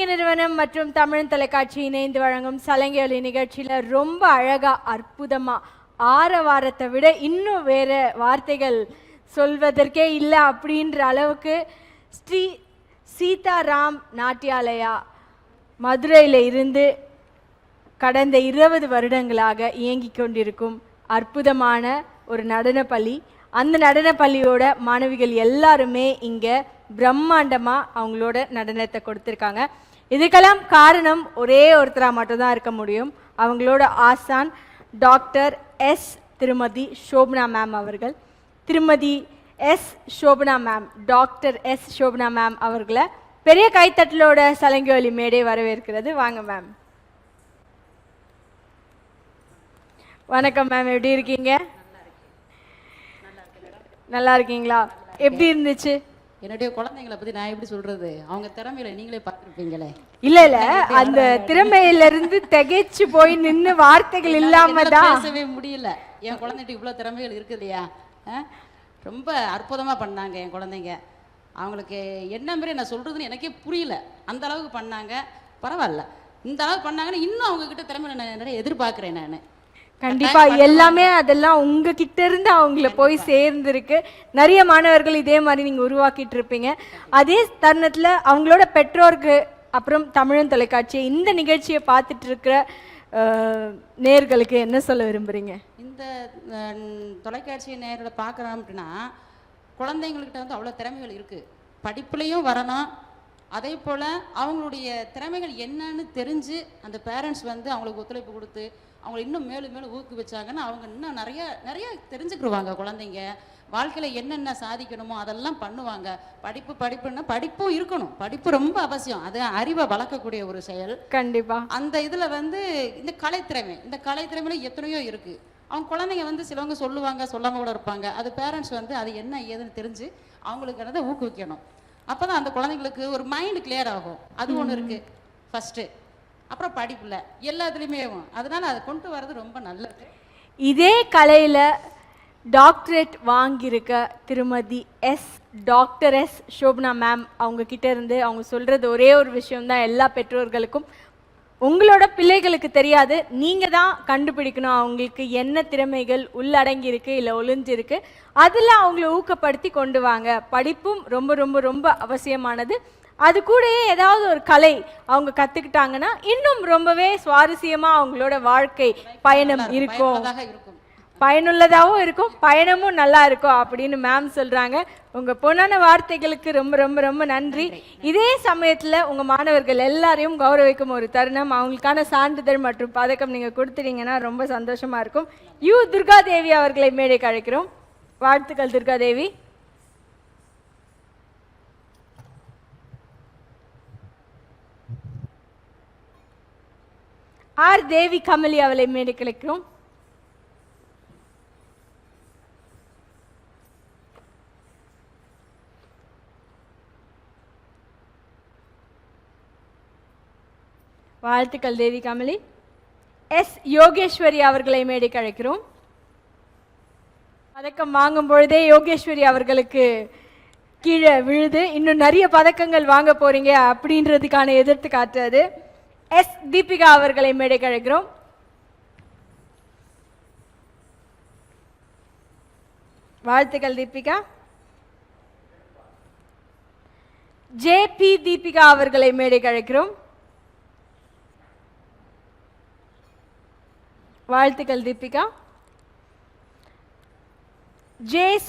நிறுவனம் மற்றும் தமிழ் தொலைக்காட்சி இணைந்து வழங்கும் சலங்கை நிகழ்ச்சியில ரொம்ப அழகா அற்புதமா ஆரவாரத்தை விட இன்னும் வேற வார்த்தைகள் சொல்வதற்கே இல்லை அப்படின்ற அளவுக்கு ஸ்ரீ சீதாராம் நாட்டியாலயா மதுரையில் இருந்து கடந்த 20 வருடங்களாக இயங்கிக் கொண்டிருக்கும் அற்புதமான ஒரு நடனப்பள்ளி. அந்த நடனப்பள்ளியோட மாணவிகள் எல்லாருமே இங்கே பிரம்மாண்டமாக அவங்களோட நடனத்தை கொடுத்துருக்காங்க. இதுக்கெல்லாம் காரணம் ஒரே ஒருத்தராக மட்டும்தான் இருக்க முடியும். அவங்களோட ஆசான் டாக்டர் எஸ் திருமதி சோபனா மேம் அவர்கள். திருமதி S Shobana ma'am, doctor S Shobana ma'am அவர்களை பெரிய கைத்தட்டலோட சலங்கி மேடை வரவேற்கிறது. வாங்க மேம். வணக்கம் மேம், எப்படி இருக்கீங்க? நல்லா இருக்கீங்களா? எப்படி இருந்துச்சு? என்னுடைய குழந்தைங்களை பத்தி நான் எப்படி சொல்றது? அவங்க திறமையில நீங்களே பார்த்துருப்பீங்களே. இல்ல அந்த திறமையில இருந்து திகைச்சு போய் நின்று வார்த்தைகள் இல்லாம தான் பேசவே முடியல. என் குழந்தைகிட்ட இவ்வளவு திறமைகள் இருக்கு இல்லையா? ரொம்ப அற்புதமா பண்ணாங்க என் குழந்தைங்க. அவங்களுக்கு என்ன மாதிரி நான் சொல்றதுன்னு எனக்கே புரியல. அந்த அளவுக்கு பண்ணாங்க. பரவாயில்ல, இந்த அளவுக்கு பண்ணாங்கன்னு இன்னும் அவங்க கிட்ட திறமையில நான் நிறைய எதிர்பார்க்கிறேன். நான் கண்டிப்பா எல்லாமே அதெல்லாம் உங்ககிட்ட இருந்து அவங்கள போய் சேர்ந்துருக்கு. நிறைய மாணவர்கள் இதே மாதிரி நீங்க உருவாக்கிட்டு இருப்பீங்க. அதே தருணத்துல அவங்களோட பெற்றோருக்கு அப்புறம் தமிழன் தொலைக்காட்சி இந்த நிகழ்ச்சியை பார்த்துட்டு இருக்கிற நேயர்களுக்கு என்ன சொல்ல விரும்புறீங்க? இந்த தொலைக்காட்சி நேயர்களை பார்க்குறோம் அப்படின்னா, குழந்தைங்கள்கிட்ட வந்து அவ்வளோ திறமைகள் இருக்குது. படிப்புலேயும் வரணும். அதே போல் அவங்களுடைய திறமைகள் என்னன்னு தெரிஞ்சு அந்த பேரண்ட்ஸ் வந்து அவங்களுக்கு ஒத்துழைப்பு கொடுத்து அவங்களை இன்னும் மேலும் மேலும் ஊக்குவிச்சாங்கன்னா அவங்க இன்னும் நிறைய தெரிஞ்சுக்கிடுவாங்க. குழந்தைங்க வாழ்க்கையில் என்னென்ன சாதிக்கணுமோ அதெல்லாம் பண்ணுவாங்க. படிப்புன்னா படிப்பும் இருக்கணும். படிப்பு ரொம்ப அவசியம். அது அறிவை வளர்க்கக்கூடிய ஒரு செயல். கண்டிப்பா அந்த இதில் வந்து இந்த கலைத்திறமையில எத்தனையோ இருக்குது. அவங்க குழந்தைங்க வந்து சிலவங்க சொல்லுவாங்க, சொல்லாமல் கூட இருப்பாங்க. அது பேரண்ட்ஸ் வந்து அது என்ன ஏதுன்னு தெரிஞ்சு அவங்களுக்கு அதை ஊக்குவிக்கணும். அப்போ தான் அந்த குழந்தைங்களுக்கு ஒரு மைண்டு கிளியர் ஆகும். அது ஒன்று இருக்குது ஃபஸ்ட்டு. அப்புறம் படிப்புல எல்லாத்துலேயுமே. அதனால அதை கொண்டு வர்றது ரொம்ப நல்லது. இதே கலையில் டாக்டரேட் வாங்கியிருக்க திருமதி டாக்டர் எஸ் சோபனா மேம் அவங்க கிட்ட இருந்து அவங்க சொல்கிறது ஒரே ஒரு விஷயம்தான் எல்லா பெற்றோர்களுக்கும். உங்களோட பிள்ளைகளுக்கு தெரியாது, நீங்கள் தான் கண்டுபிடிக்கணும் அவங்களுக்கு என்ன திறமைகள் உள்ளடங்கி இருக்கு இல்லை ஒளிஞ்சிருக்கு. அதில் அவங்கள ஊக்கப்படுத்தி கொண்டு வாங்க. படிப்பும் ரொம்ப ரொம்ப ரொம்ப அவசியமானது. அது கூடயே ஏதாவது ஒரு கலை அவங்க கற்றுக்கிட்டாங்கன்னா இன்னும் ரொம்பவே சுவாரஸ்யமாக அவங்களோட வாழ்க்கை பயணம் இருக்கும், பயனுள்ளதாகவும் இருக்கும், பயணமும் நல்லா இருக்கும் அப்படின்னு மேம் சொல்கிறாங்க. உங்கள் பொன்னான வார்த்தைகளுக்கு ரொம்ப ரொம்ப ரொம்ப நன்றி. இதே சமயத்தில் உங்கள் மாணவர்கள் எல்லாரையும் கௌரவிக்கும் ஒரு தருணம், அவங்களுக்கான சான்றிதழ் மற்றும் பதக்கம் நீங்கள் கொடுத்துட்டீங்கன்னா ரொம்ப சந்தோஷமாக இருக்கும். துர்காதேவி அவர்களை மேடைக்கு அழைக்கிறோம். வாழ்த்துக்கள் துர்காதேவி. தேவி கமலி அவளை மேடைக்கு அழைக்கிறோம். வாழ்த்துக்கள் தேவி கமலி. யோகேஸ்வரி அவர்களை மேடைக்கு அழைக்கிறோம். பதக்கம் வாங்கும் பொழுதே யோகேஸ்வரி அவர்களுக்கு கீழே விழுது. இன்னும் நிறைய பதக்கங்கள் வாங்க போறீங்க அப்படின்றதுக்கான எதிர்த்து காட்டுறது. தீபிகா அவர்களை மேடைக்கு அழைக்கிறோம். வாழ்த்துக்கள் தீபிகா. பி தீபிகா அவர்களை மேடைக்கு அழைக்கிறோம். வாழ்த்துக்கள் தீபிகா.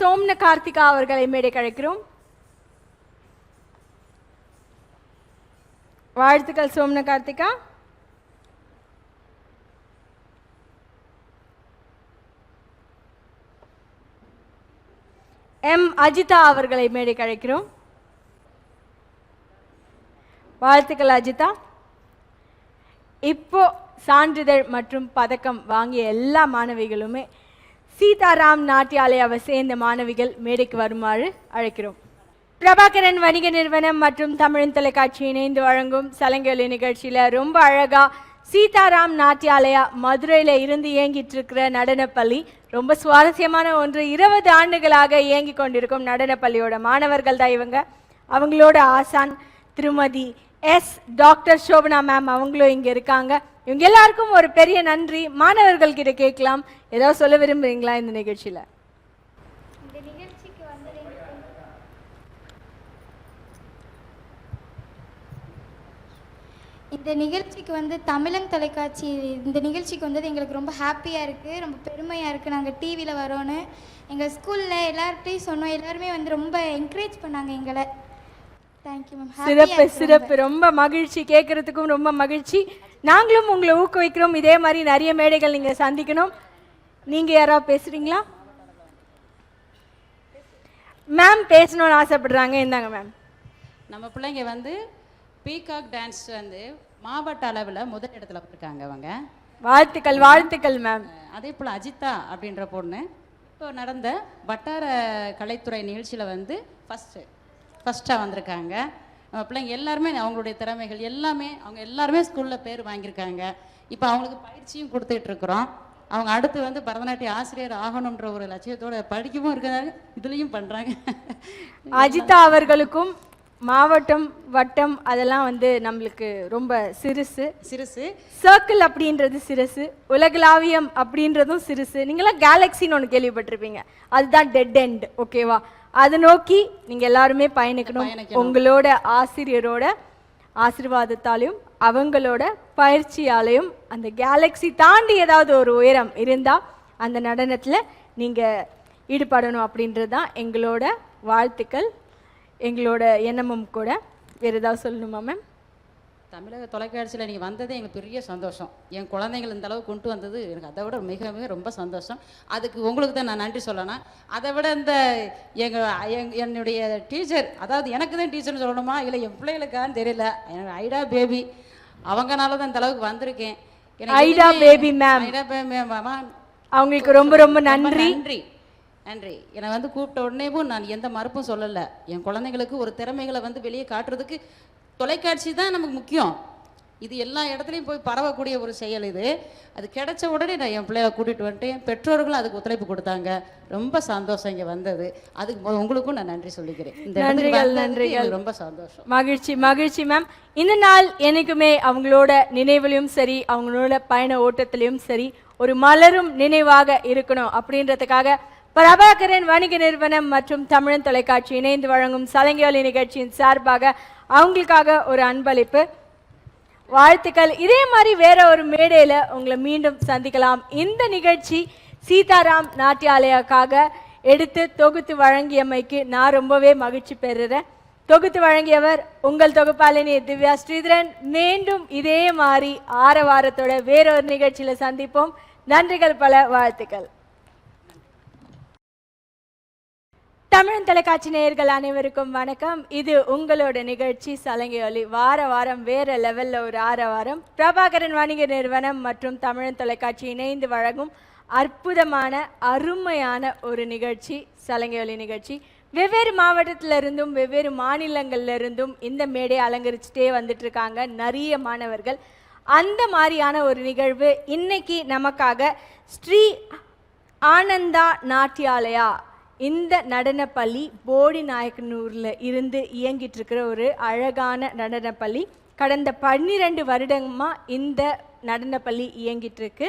சோம்ன கார்த்திகா அவர்களை மேடைக்கு அழைக்கிறோம். வாழ்த்துக்கள் சோம்ன கார்த்திகா. அஜிதா அவர்களை மேடைக்கு அழைக்கிறோம். வாழ்த்துக்கள் அஜிதா. இப்போ சான்றிதழ் மற்றும் பதக்கம் வாங்கிய எல்லா மாணவிகளுமே சீதாராம் நாட்டியாலயாவை சேர்ந்த மாணவிகள் மேடைக்கு வருமாறு அழைக்கிறோம். பிரபாகரன் வணிக நிறுவனம் மற்றும் தமிழன் தொலைக்காட்சி இணைந்து வழங்கும் சலங்கி நிகழ்ச்சியில் ரொம்ப அழகாக சீதாராம் நாட்டியாலயா மதுரையில் இருந்து இயங்கிட்டு இருக்கிற நடனப்பள்ளி ரொம்ப சுவாரஸ்யமான ஒன்று. 20 ஆண்டுகளாக இயங்கி கொண்டிருக்கும் நடனப்பள்ளியோட மாணவர்கள் தான் இவங்க. அவங்களோட ஆசான் திருமதி டாக்டர் சோபனா மேம் அவங்களும் இங்கே இருக்காங்க. இவங்க எல்லாருக்கும் ஒரு பெரிய நன்றி. மாணவர்கள் கிட்ட கேட்கலாம், ஏதாவது சொல்ல விரும்புறீங்களா இந்த நிகழ்ச்சியில்? இந்த நிகழ்ச்சிக்கு வந்து தமிழன் தொலைக்காட்சி இந்த நிகழ்ச்சிக்கு வந்தது எங்களுக்கு ரொம்ப ஹாப்பியாக இருக்குது, ரொம்ப பெருமையாக இருக்குது. நாங்கள் டிவியில் வரோன்னு எங்கள் ஸ்கூலில் எல்லார்கிட்டையும் சொன்னோம். எல்லாருமே வந்து ரொம்ப என்கரேஜ் பண்ணாங்க எங்களை. Thank you ma'am. சிறப்பு சிறப்பு, ரொம்ப மகிழ்ச்சி, கேட்கறதுக்கும் ரொம்ப மகிழ்ச்சி. நாங்களும் உங்களை ஊக்குவிக்கிறோம், இதே மாதிரி நிறைய மேடைகள் நீங்கள் சந்திக்கணும். நீங்கள் யாராவது பேசுகிறீங்களா? மேம் பேசணும்னு ஆசைப்படுறாங்க, இந்தாங்க மேம். நம்ம பிள்ளைங்க வந்து பீகாக் டான்ஸ் வந்து மாவட்ட அளவில் முதல் இடத்துல வந்திருக்காங்க அவங்க. வாழ்த்துக்கள் வாழ்த்துக்கள் மேம். அதே போல் அஜிதா அப்படின்ற பொண்ணு இப்போ நடந்த வட்டார கலைத்துறை நிகழ்ச்சியில் வந்து ஃபஸ்ட்டாக வந்திருக்காங்க. நம்ம பிள்ளைங்க எல்லாருமே அவங்களுடைய திறமைகள் எல்லாமே அவங்க எல்லாருமே ஸ்கூலில் பேர் வாங்கியிருக்காங்க. இப்போ அவங்களுக்கு பயிற்சியும் கொடுத்துட்ருக்குறோம். அவங்க அடுத்து வந்து பரதநாட்டிய ஆசிரியர் ஆகணுன்ற ஒரு லட்சியத்தோட படிக்கவும் இருக்கிறாங்க, இதுலேயும் பண்ணுறாங்க. அஜிதா அவர்களுக்கும் மாவட்டம் வட்டம் அதெல்லாம் வந்து நம்மளுக்கு ரொம்ப சிறுசு. சர்க்கிள் அப்படின்றது சிறுசு, உலகளாவியம் அப்படின்றதும் சிறுசு. நீங்களாம் கேலக்சின்னு ஒன்று கேள்விப்பட்டிருப்பீங்க, அதுதான் டெட் எண்ட். ஓகேவா? அதை நோக்கி நீங்கள் எல்லாருமே பயணிக்கணும். உங்களோட ஆசிரியரோட ஆசீர்வாதத்தாலையும் அவங்களோட பயிற்சியாலையும் அந்த கேலக்ஸி தாண்டி ஏதாவது ஒரு உயரம் இருந்தால் அந்த நடனத்தில் நீங்கள் ஈடுபடணும் அப்படின்றது தான் எங்களோட வாழ்த்துக்கள், எங்களோட எண்ணமும் கூட. வேறு ஏதாவது சொல்லணுமா மேம்? தமிழக தொலைக்காட்சியில் நீங்கள் வந்ததே எங்களுக்கு பெரிய சந்தோஷம். என் குழந்தைங்கள் இந்த அளவுக்கு கொண்டு வந்தது எனக்கு அதை விட மிக மிக ரொம்ப சந்தோஷம். அதுக்கு உங்களுக்கு தான் நான் நன்றி சொல்லணும். அதை விட இந்த என்னுடைய டீச்சர், அதாவது எனக்கு தான் டீச்சர்னு சொல்லணுமா இல்லை என் பிள்ளைகளுக்கான்னு தெரியல, ஐடா பேபி அவங்கனால தான் இந்த அளவுக்கு வந்திருக்கேன். ஐடா பேபி மேம், அவங்களுக்கு ரொம்ப ரொம்ப நன்றி. நன்றி. என்னை வந்து கூப்பிட்ட உடனேவும் நான் எந்த மறுப்பும் சொல்லலை. என் குழந்தைங்களுக்கு ஒரு திறமைகளை வந்து வெளியே காட்டுறதுக்கு தொலைக்காட்சி தான் நமக்கு முக்கியம். இது எல்லா இடத்துலையும் போய் பரவக்கூடிய ஒரு செயல் இது. அது கிடைச்ச உடனே நான் என் பிள்ளைய கூட்டிகிட்டு வந்துட்டேன். பெற்றோர்களும் அதுக்கு ஒத்துழைப்பு கொடுத்தாங்க. ரொம்ப சந்தோஷம் இங்கே வந்தது. அதுக்கு உங்களுக்கும் நான் நன்றி சொல்லிக்கிறேன். நன்றிகள். ரொம்ப சந்தோஷம், மகிழ்ச்சி மகிழ்ச்சி மேம். இந்த நாள் எனக்குமே அவங்களோட நினைவிலையும் சரி அவங்களோட பயண ஓட்டத்திலையும் சரி ஒரு மலரும் நினைவாக இருக்கணும் அப்படின்றதுக்காக பிரபாகரன் வணிக நிறுவனம் மற்றும் தமிழன் தொலைக்காட்சி இணைந்து வழங்கும் சலங்கை நிகழ்ச்சியின் சார்பாக அவங்களுக்காக ஒரு அன்பளிப்பு. வாழ்த்துக்கள். இதே மாதிரி வேற ஒரு மேடையில் உங்களை மீண்டும் சந்திக்கலாம். இந்த நிகழ்ச்சி சீதாராம் நாட்டியாலயாக்காக எடுத்து தொகுத்து வழங்கியமைக்கு நான் ரொம்பவே மகிழ்ச்சி பெறுறேன். தொகுத்து வழங்கியவர் உங்கள் தொகுப்பாளினி திவ்யா ஸ்ரீதரன். மீண்டும் இதே மாதிரி ஆரவாரத்தோட வேறொரு நிகழ்ச்சியில் சந்திப்போம். நன்றிகள் பல, வாழ்த்துக்கள். தமிழ் தொலைக்காட்சி நேயர்கள் அனைவருக்கும் வணக்கம். இது உங்களோட நிகழ்ச்சி சலங்கை ஒலி. வார வாரம் வேற லெவலில் ஒரு ஆரவாரம். பிரபாகரன் வணிக நிறுவனம் மற்றும் தமிழ் தொலைக்காட்சி இணைந்து வழங்கும் அற்புதமான அருமையான ஒரு நிகழ்ச்சி சலங்கை ஒலி நிகழ்ச்சி. வெவ்வேறு மாவட்டத்திலிருந்தும் வெவ்வேறு மாநிலங்கள்லேருந்தும் இந்த மேடையை அலங்கரிச்சுட்டே வந்துட்டு இருக்காங்க நிறைய மாணவர்கள். அந்த மாதிரியான ஒரு நிகழ்வு இன்னைக்கு நமக்காக ஸ்ரீ ஆனந்தா நாட்டியாலயா இந்த நடனப்பள்ளி போடி நாயக்கனூரில் இருந்து இயங்கிட்டு இருக்கிற ஒரு அழகான நடனப்பள்ளி. கடந்த 12 வருடமாக இந்த நடனப்பள்ளி இயங்கிட்டு இருக்கு.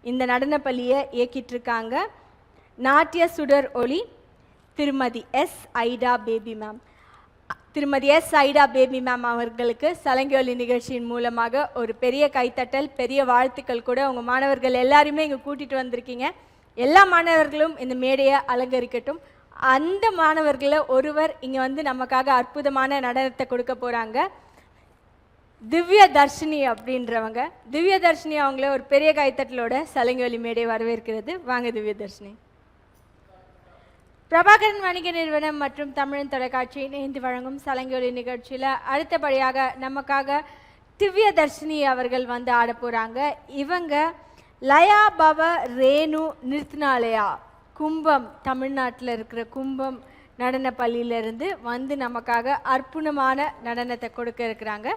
இந்த நடனப்பள்ளியை இயக்கிட்டு இருக்காங்க நாட்டிய சுடர் ஒளி திருமதி எஸ் ஐடா பேபி மேம். திருமதி எஸ் ஐடா பேபி மேம் அவர்களுக்கு சலங்கை ஒலி நிகழ்ச்சியின் மூலமாக ஒரு பெரிய கைத்தட்டல், பெரிய வாழ்த்துக்கள் கூட. உங்கள் மாணவர்கள் எல்லாருமே இங்கே கூட்டிகிட்டு வந்திருக்கீங்க. எல்லா மாணவர்களும் இந்த மேடையை அலங்கரிக்கட்டும். அந்த மாணவர்களில் ஒருவர் இங்கே வந்து நமக்காக அற்புதமான நடனத்தை கொடுக்க போகிறாங்க. திவ்ய தர்ஷினி அப்படின்றவங்க. திவ்ய தர்ஷினி அவங்கள ஒரு பெரிய கைத்தட்டலோட சலங்கை ஒலி மேடை வரவேற்கிறது. வாங்க திவ்ய தர்ஷினி. பிரபாகரன் வணிக நிறுவனம் மற்றும் தமிழன் தொலைக்காட்சி இணைந்து வழங்கும் சலங்கை ஒலி நிகழ்ச்சியில் அடுத்தபடியாக நமக்காக திவ்ய தர்ஷினி அவர்கள் வந்து ஆட போகிறாங்க. இவங்க லயா பவ ரேணு நிறுத்தினாலயா கும்பம், தமிழ்நாட்டில் இருக்கிற கும்பம் நடன பள்ளியிலேருந்து வந்து நமக்காக அற்புதமான நடனத்தை கொடுக்க இருக்கிறாங்க.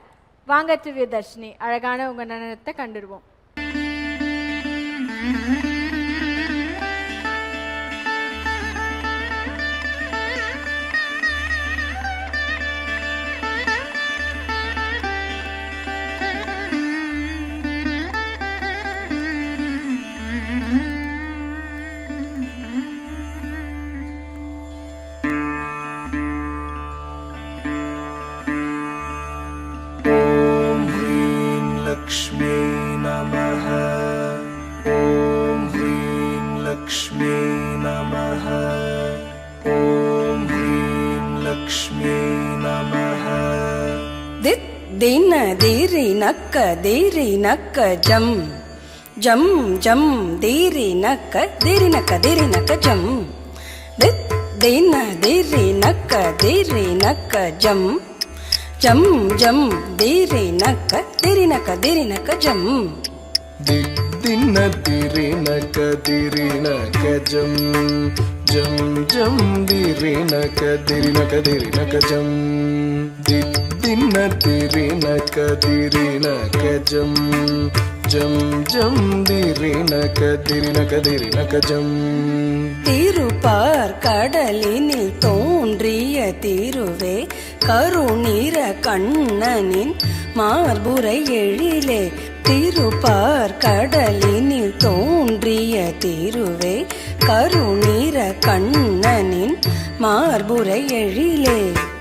வாங்க திவ்ய தர்ஷினி, அழகான உங்கள் நடனத்தை கண்டுடுவோம். लक्ष्मी नमः। ದಿನ ದಿರಿ ನಕ್ಕ ದಿರಿ ನಕ್ಕ ಜಂ ಜಂ ಜಂ ದಿರಿ ನಕ್ಕ ದಿರಿ ನಕ್ಕ ದಿರಿ ನಕ್ಕ ಜಂ ದಿನ ದಿರಿ ನಕ್ಕ ದಿರಿ ನಕ್ಕ ಜಂ ಜಂ ಜಂ ದಿರಿ ನಕ್ಕ ದಿರಿ ನಕ್ಕ ದಿರಿ ನಕ್ಕ ಜಂ ದಿನ ದಿರಿ ನಕ ದಿರಿ ನಕ ಜಂ ಜಂ ಜಂ ದಿರಿ ನಕ ದಿರಿ ನಕ ದಿರಿ ನಕ ಜಂ ದಿನ ದಿರಿ ನಕ ದಿರಿ ನಕ ಜಂ ಜಂ ಜಂ ದಿರಿ ನಕ ದಿರಿ ನಕ ದಿರಿ ನಕ ஜம் திருப்பார் கடலினில் தோன்றிய திருவே கருநீர கண்ணனின் மார்புரை எழிலே திருப்பார் கடலினில் தோன்றிய திருவே கருநீர கண்ணனின் மார்புரை எழிலே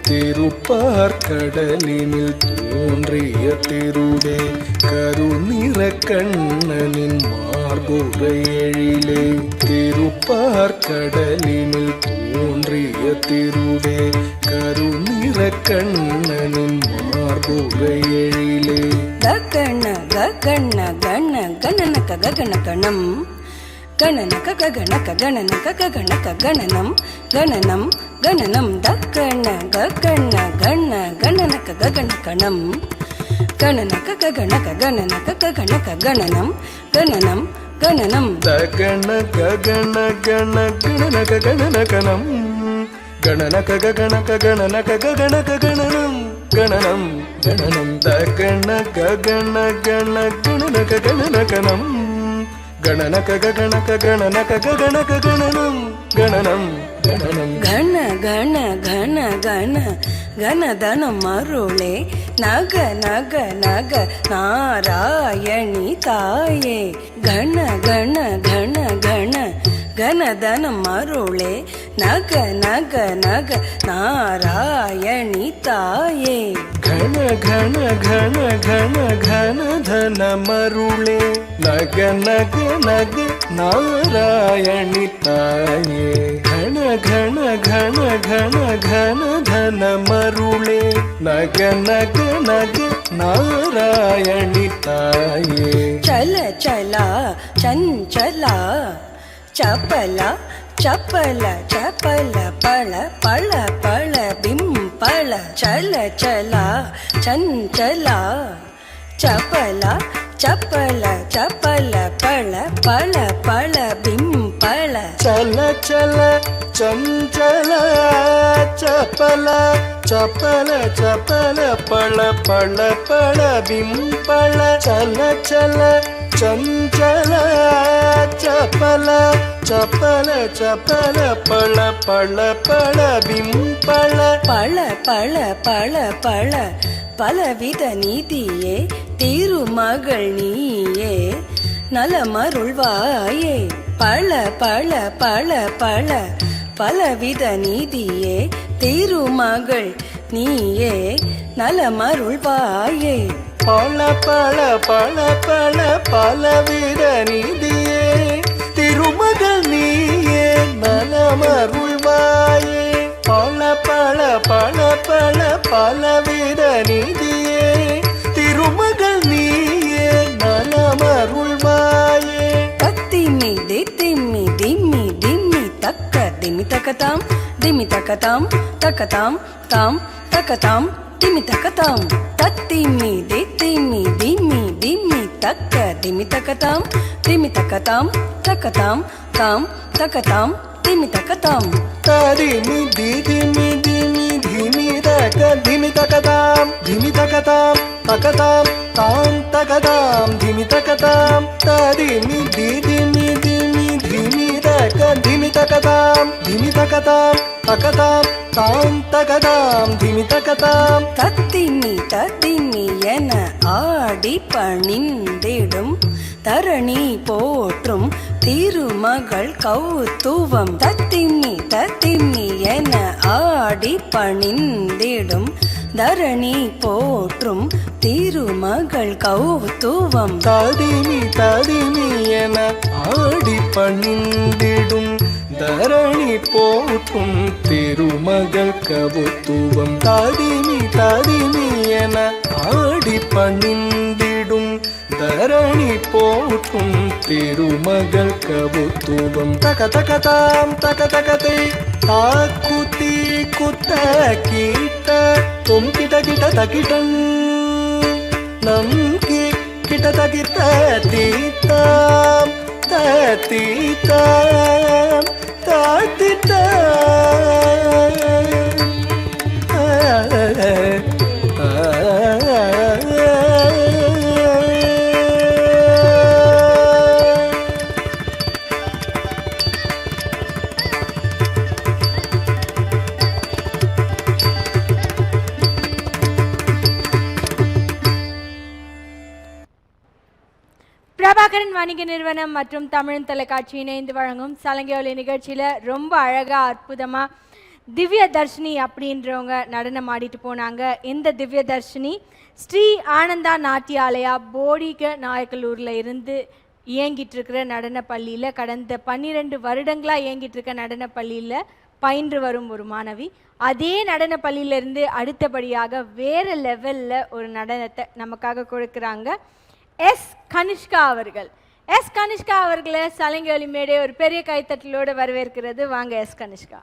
திருப்பார் கடலினில் தோன்றிய திருவே கருநிற கண்ணனின் மார்புரை எழிலே திருப்பார் கடலினில் தோன்றிய திருவே கருநிற கண்ணனின் மார்புரை எழிலே ககன ககன கண கணனக ககன கணம் கணனக ககனக கணனக ககனக கணனம் கணனம் கணனம் தக்கன ககன கண கணனக ககன கணம் கணனக ககனக கணனக ககனக கணனம் கணனம் கணனம் தகன ககன கண கணனக கணனகணம் கணனக ககனக கணனக ககனக கணனம் கணனம் கணனம் தகன ககன கண கணனக கணனகணம் கணனக ககனக கணனக ககனக கணனம் கணனம் கணனம் கண கண கண கண கணதனம் அருளே நக நக நக நாராயணி தாயே கண கண கண கண கணதனம் அருளே நக நக நக நாராயணி தாயே घन घन घन घन घन धन मरुळे नग नग नग नारायणि ताये घन घन घन घन घन धन मरुळे नग नग नग नारायणि ताये चल चला चंचला चपला चपल चपल पळ पळ पळ बिंपळ चल चला चंचला चपला चपल चपल पळ पळ पळ बिंपळ चल चल चंचल चपल चपल चपल पळ पळ पळ बिंपळ चल चल चंचल चपल चपल चपल पळ पळ पळ बिंपळ பழ பழ பழ பழ பலவித நீதியே திருமகள் நீயே நலமருள்வாயே பழ பழ பழ பழ பலவித நீதியே திருமகள் நீயே நலமருள்வாயே பழ பழ பழ பழ பலவித நீதியே திருமகள் நீயே நலமருள்வாயே பழ பழ பழ பழ பலவித நீதியே திருமகள் நீயே நலமருள்வாயே தத்திமி தித்திமி திம்மி திம்மி தக்க திமி தக்கதாம் திமி தக்கதாம் தக்கதாம் தாம் தக்கதாம் திமி தக்கதாம் தத்திமி தித்திமி திம்மி திம்மி தக்க திமி தக்கதாம் திமி தக்கதாம் தக்கதாம் தாம் தக்கதாம் திமி தக்கதாம் தரிமி திமி திமி திமி தக்க திமி தக்கதாம் திமி தக்கதாம் தக்கதாம் தாம் தக்கதாம் திமி தக்கதாம் தரிமி திமி திமி திமி தக்க திமி தக்கதாம் திமி தக்கதாம் தக்கதாம் தாம் தக்கதாம் திமி தக்கதாம் தத்திமி தத்திமி என ஆடி பணிந்திடும் தரணி போற்றும் திருமகள் கௌத்துவம் தத்திமி தத்திமி என ஆடி பணிந்திடும் தரணி போற்றும் திருமகள் கௌத்துவம் ததிமி ததிமி என ஆடி பணிந்திடும் தரணி போற்றும் போற்றும் திருமகள் கவுத்துவம் தாதிமி என ஆடி பணிந்திடும் தரணி போற்றும் திருமகள் கவுத்துவம் தக தகதாம் தக தகதை தாக்குத்தி குத்த கீட்ட தொம் கிட்ட கிட்ட தகிட்டன் நம் கிட்ட தகித்த தீத்தாம் தீத்தாம் பிரபாகரன் வணிக நிறுவனம் மற்றும் தமிழ் தொலைக்காட்சி இணைந்து வழங்கும் சலங்கை நிகழ்ச்சியில் ரொம்ப அழகாக அற்புதமாக திவ்ய தர்ஷினி அப்படின்றவங்க நடனம் ஆடிட்டு போனாங்க. இந்த திவ்ய தர்ஷினி ஸ்ரீ ஆனந்தா நாட்டியாலயா போடிக நாயக்கலூரில் இருந்து இயங்கிட்டு இருக்கிற நடன பள்ளியில் கடந்த 12 வருடங்களாக இயங்கிட்டு இருக்க நடன பள்ளியில் பயின்று வரும் ஒரு மாணவி. அதே நடன பள்ளியிலேருந்து அடுத்தபடியாக வேறு லெவலில் ஒரு நடனத்தை நமக்காக கொடுக்குறாங்க எஸ் கனிஷ்கா அவர்கள். எஸ் கனிஷ்கா அவர்களை சலங்கை ஒலி மேடை ஒரு பெரிய கைத்தட்டலோடு வரவேற்கிறது. வாங்க எஸ் கனிஷ்கா.